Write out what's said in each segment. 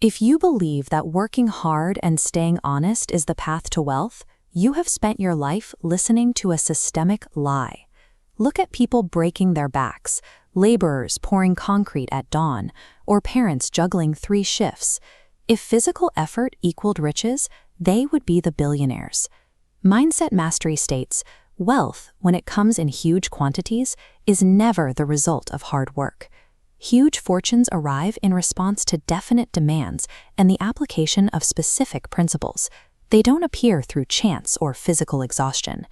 If you believe that working hard and staying honest is the path to wealth, you have spent your life listening to a systemic lie. Look at people breaking their backs, laborers pouring concrete at dawn, or parents juggling 3 shifts. If physical effort equaled riches, they would be the billionaires. Mindset Mastery states, wealth, when it comes in huge quantities, is never the result of hard work. Huge fortunes arrive in response to definite demands and the application of specific principles. They don't appear through chance or physical exhaustion.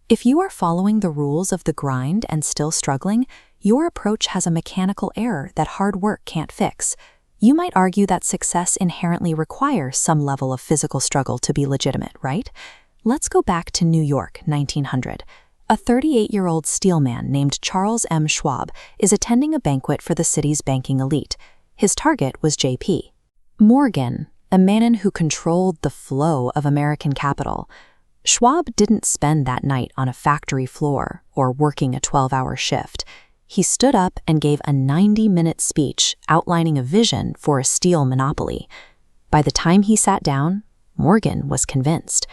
If you are following the rules of the grind and still struggling, your approach has a mechanical error that hard work can't fix. You might argue that success inherently requires some level of physical struggle to be legitimate, right? Let's go back to New York, 1900. A 38-year-old steelman named Charles M. Schwab is attending a banquet for the city's banking elite. His target was J.P. Morgan, a man who controlled the flow of American capital. Schwab didn't spend that night on a factory floor or working a 12-hour shift. He stood up and gave a 90-minute speech outlining a vision for a steel monopoly. By the time he sat down, Morgan was convinced.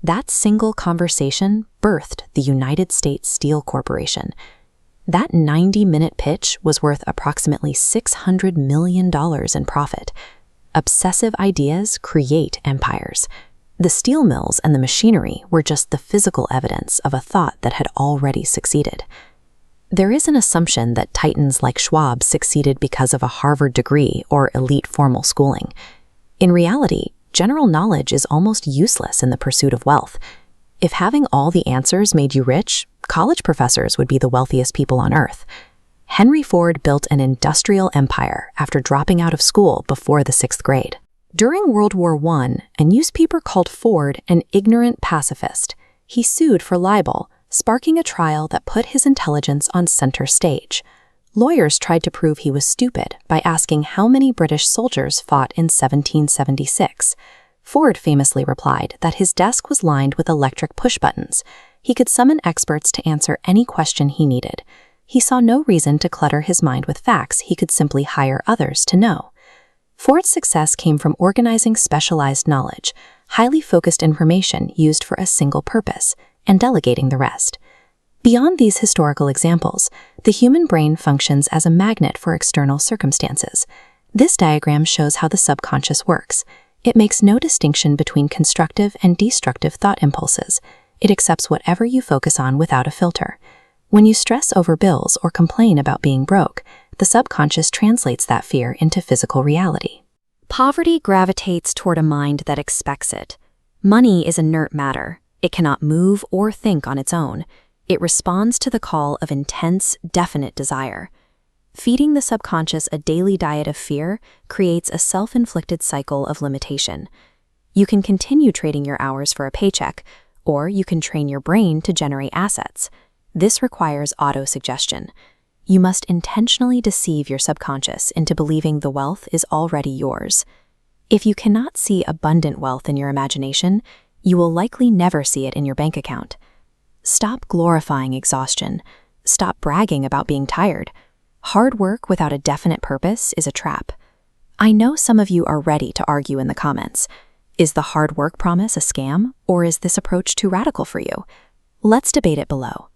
That single conversation birthed the United States Steel Corporation. That 90-minute pitch was worth approximately $600 million in profit. Obsessive ideas create empires. The steel mills and the machinery were just the physical evidence of a thought that had already succeeded. There is an assumption that titans like Schwab succeeded because of a Harvard degree or elite formal schooling. In reality, general knowledge is almost useless in the pursuit of wealth. If having all the answers made you rich, college professors would be the wealthiest people on earth. Henry Ford built an industrial empire after dropping out of school before the 6th grade. During World War I, a newspaper called Ford an ignorant pacifist. He sued for libel, sparking a trial that put his intelligence on center stage. Lawyers tried to prove he was stupid by asking how many British soldiers fought in 1776. Ford famously replied that his desk was lined with electric push buttons. He could summon experts to answer any question he needed. He saw no reason to clutter his mind with facts he could simply hire others to know. Ford's success came from organizing specialized knowledge, highly focused information used for a single purpose, and delegating the rest. Beyond these historical examples, the human brain functions as a magnet for external circumstances. This diagram shows how the subconscious works. It makes no distinction between constructive and destructive thought impulses. It accepts whatever you focus on without a filter. When you stress over bills or complain about being broke, the subconscious translates that fear into physical reality. Poverty gravitates toward a mind that expects it. Money is inert matter. It cannot move or think on its own. It responds to the call of intense, definite desire. Feeding the subconscious a daily diet of fear creates a self-inflicted cycle of limitation. You can continue trading your hours for a paycheck, or you can train your brain to generate assets. This requires auto-suggestion. You must intentionally deceive your subconscious into believing the wealth is already yours. If you cannot see abundant wealth in your imagination, you will likely never see it in your bank account. Stop glorifying exhaustion. Stop bragging about being tired. Hard work without a definite purpose is a trap. I know some of you are ready to argue in the comments. Is the hard work promise a scam, or is this approach too radical for you? Let's debate it below.